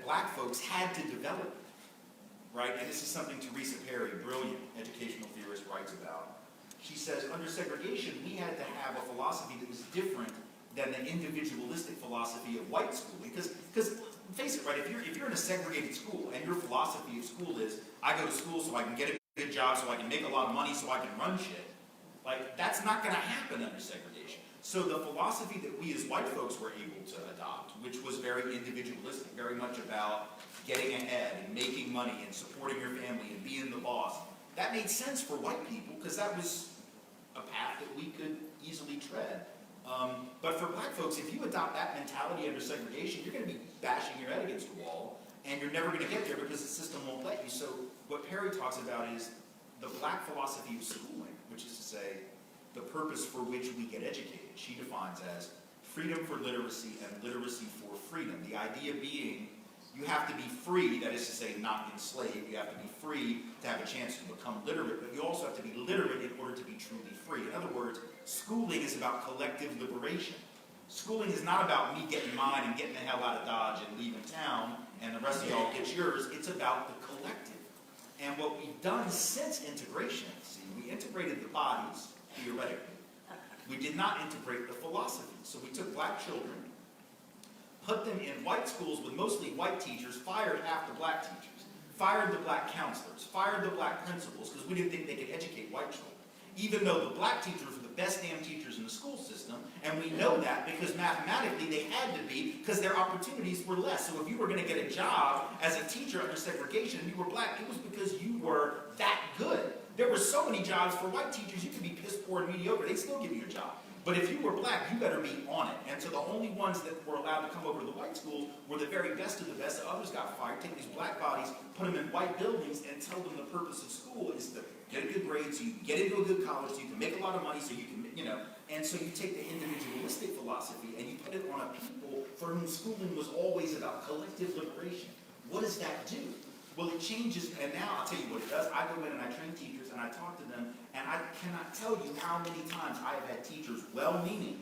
black folks had to develop, right? And this is something Teresa Perry, brilliant educational theorist, writes about. She says, under segregation, we had to have a philosophy that was different than the individualistic philosophy of white schooling. Because face it, right, if you're in a segregated school and your philosophy of school is, I go to school so I can get a good job, so I can make a lot of money, so I can run shit, like, that's not going to happen under segregation. So the philosophy that we as white folks were able to adopt, which was very individualistic, very much about getting ahead and making money and supporting your family and being the boss, that made sense for white people because that was a path that we could easily tread. But for black folks, if you adopt that mentality under segregation, you're going to be bashing your head against the wall, and you're never going to get there because the system won't let you. So what Perry talks about is the black philosophy of schooling, which is to say the purpose for which we get educated. She defines as freedom for literacy and literacy for freedom. The idea being you have to be free, that is to say not enslaved. You have to be free to have a chance to become literate, but you also have to be literate in order to be truly free. In other words, schooling is about collective liberation. Schooling is not about me getting mine and getting the hell out of Dodge and leaving town and the rest of y'all get yours. It's about the collective. And what we've done since integration, see, we integrated the bodies, theoretically. We did not integrate the philosophy. So we took black children, put them in white schools with mostly white teachers, fired half the black teachers, fired the black counselors, fired the black principals, because we didn't think they could educate white children. Even though the black teachers were the best damn teachers in the school system, and we know that because mathematically they had to be, because their opportunities were less. So if you were going to get a job as a teacher under segregation and you were black, it was because you were that good. There were so many jobs for white teachers, you could be piss poor and mediocre, they'd still give you a job. But if you were black, you better be on it. And so the only ones that were allowed to come over to the white schools were the very best of the best. The others got fired. Take these black bodies, put them in white buildings, and tell them the purpose of school is to get a good grade so you can get into a good college, so you can make a lot of money, so you can, And so you take the individualistic philosophy and you put it on a people for whom schooling was always about collective liberation. What does that do? Well, it changes, and now I'll tell you what it does. I go in and I train teachers and I talk to them, and I cannot tell you how many times I have had teachers, well-meaning,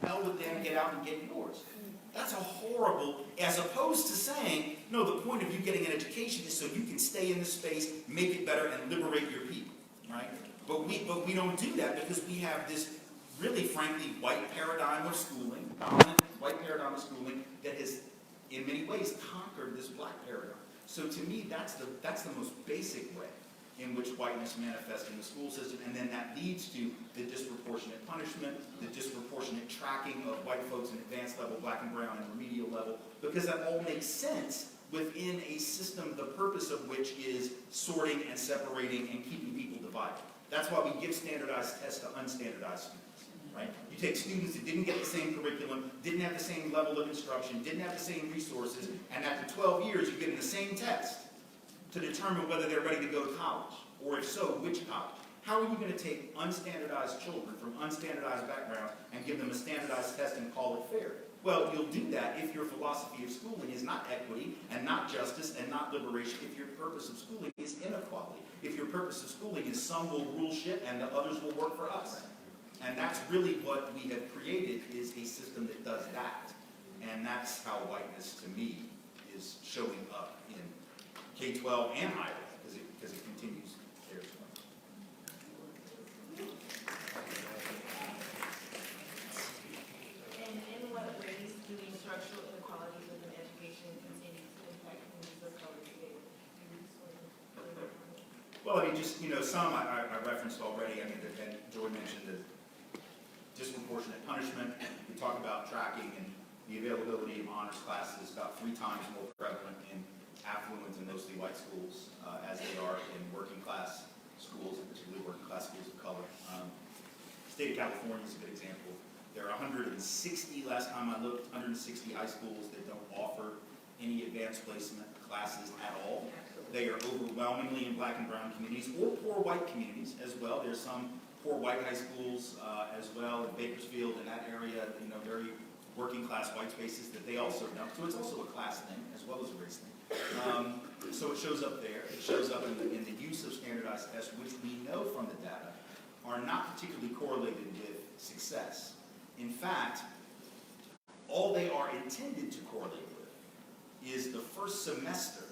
hell with them, get out and get yours. That's a horrible, as opposed to saying, no, the point of you getting an education is so you can stay in the space, make it better, and liberate your people, right? But we don't do that because we have this really, frankly, white paradigm of schooling, dominant white paradigm of schooling that has, in many ways, conquered this black paradigm. So to me, that's the most basic way in which whiteness manifests in the school system, and then that leads to the disproportionate punishment, the disproportionate tracking of white folks in advanced level, black and brown, and remedial level, because that all makes sense within a system, the purpose of which is sorting and separating and keeping people divided. That's why we give standardized tests to unstandardized students, right? You take students that didn't get the same curriculum, didn't have the same level of instruction, didn't have the same resources, and after 12 years you give them the same test to determine whether they're ready to go to college, or if so, which college. How are you going to take unstandardized children from unstandardized backgrounds and give them a standardized test and call it fair? Well, you'll do that if your philosophy of schooling is not equity and not justice and not liberation, if your purpose of schooling is inequality, if your purpose of schooling is some will rule shit and the others will work for us. And that's really what we have created, is a system that does that. And that's how whiteness, to me, is showing up in K-12 and higher, because it continues there as well. And in what ways do these structural inequalities within education continue to impact communities of color today? Well, I mean, just, some I referenced already. I mean, and Joy mentioned the disproportionate punishment. We talk about tracking, and the availability of honors classes is about 3 times more prevalent in affluent and mostly white schools as they are in working class schools, and particularly working class schools of color. State of California is a good example. There are 100 160, last time I looked, 160 high schools that don't offer any advanced placement classes at all. They are overwhelmingly in black and brown communities, or poor white communities as well. There's some poor white high schools as well in Bakersfield, in that area, very working class white spaces that they also don't. So it's also a class thing as well as a race thing. So it shows up there. It shows up in the use of standardized tests, which we know from the data are not particularly correlated with success. In fact, all they are intended to correlate with is the first semester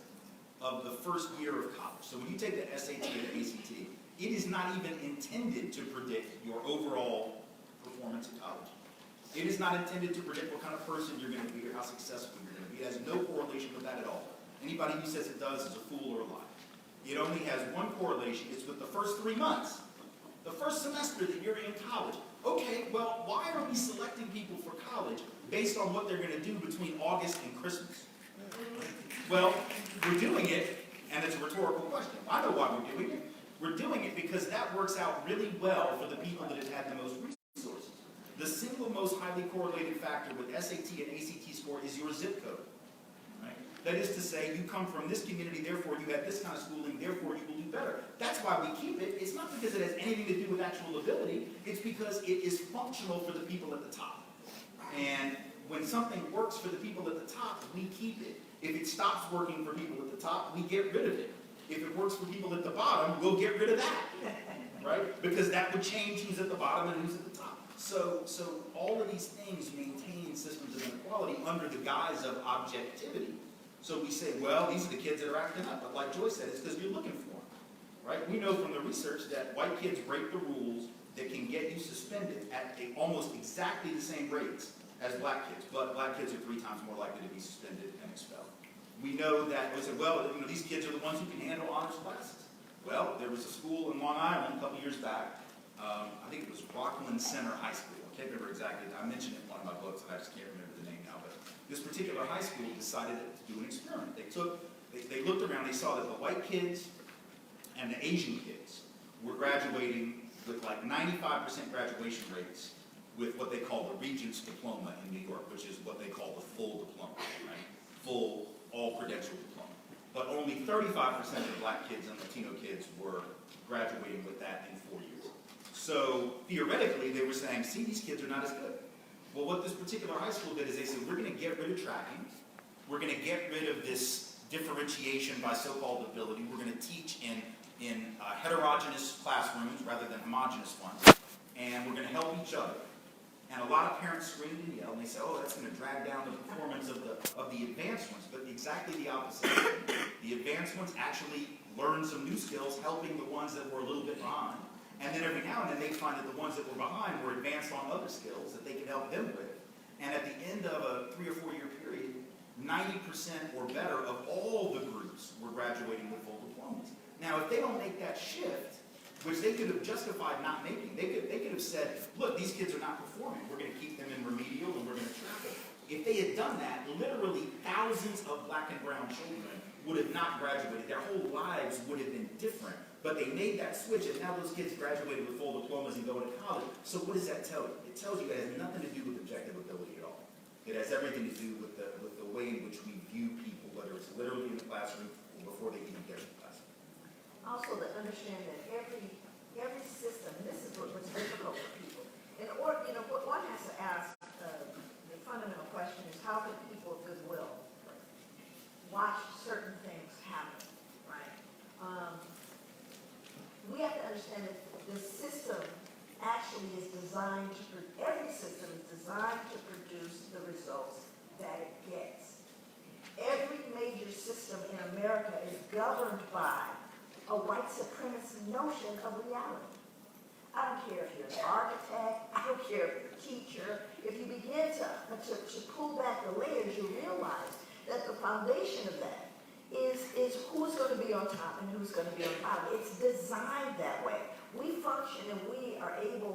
of the first year of college. So when you take the SAT or the ACT, it is not even intended to predict your overall performance in college. It is not intended to predict what kind of person you're going to be or how successful you're going to be. It has no correlation with that at all. Anybody who says it does is a fool or a liar. It only has one correlation. It's with the first 3 months. The first semester that you're in college. Okay, well, why are we selecting people for college based on what they're going to do between August and Christmas? Well, we're doing it, and it's a rhetorical question. I know why we're doing it. We're doing it because that works out really well for the people that have had the most resources. The single most highly correlated factor with SAT and ACT score is your zip code. Right? That is to say, you come from this community, therefore you have this kind of schooling, therefore you will do better. That's why we keep it. It's not because it has anything to do with actual ability. It's because it is functional for the people at the top. And when something works for the people at the top, we keep it. If it stops working for people at the top, we get rid of it. If it works for people at the bottom, we'll get rid of that, right? Because that would change who's at the bottom and who's at the top. So all of these things maintain systems of inequality under the guise of objectivity. So we say, well, these are the kids that are acting up. But like Joyce said, it's because you're looking for them, right? We know from the research that white kids break the rules that can get you suspended at almost exactly the same rates as black kids. But black kids are 3 times more likely to be suspended and expelled. We know that, we said, well, these kids are the ones who can handle honors classes. Well, there was a school in Long Island a couple years back. I think it was Rockland Center High School. I can't remember exactly. I mentioned it in one of my books, and I just can't remember the name now. But this particular high school decided to do an experiment. They looked around, they saw that the white kids and the Asian kids were graduating with like 95% graduation rates with what they call the Regents Diploma in New York, which is what they call the full diploma, right? Full, all-credential diploma. But only 35% of black kids and Latino kids were graduating with that in 4 years. So theoretically, they were saying, see, these kids are not as good. Well, what this particular high school did is they said, we're going to get rid of tracking. We're going to get rid of this differentiation by so-called ability. We're going to teach in heterogeneous classrooms rather than homogeneous ones. And we're going to help each other. And a lot of parents screamed and yelled, and they said, oh, that's going to drag down the performance of the advanced ones. But exactly the opposite. The advanced ones actually learned some new skills, helping the ones that were a little bit behind. And then every now and then they find that the ones that were behind were advanced on other skills that they could help them with. And at the end of a 3 or 4 year period, 90% or better of all the groups were graduating with full diplomas. Now, if they don't make that shift, which they could have justified not making. They could have said, look, these kids are not performing. We're going to keep them in remedial and we're going to track them. If they had done that, literally thousands of black and brown children would have not graduated. Their whole lives would have been different. But they made that switch, and now those kids graduated with full diplomas and going to college. So what does that tell you? It tells you it has nothing to do with objective ability at all. It has everything to do with the way in which we view people, whether it's literally in the classroom or before they even get in the classroom. Also, to understand that every system, and this is what's difficult for people, what one has to ask, the fundamental question is, how can people of goodwill watch certain things happen, right? We have to understand that the system actually is designed to, every system is designed to produce the results that it gets. Every major system in America is governed by a white supremacist notion of reality. I don't care if you're an architect, I don't care if you're a teacher. If you begin to pull back the layers, you realize that the foundation of that is who's going to be on top and who's going to be on bottom. It's designed that way. We function and we are able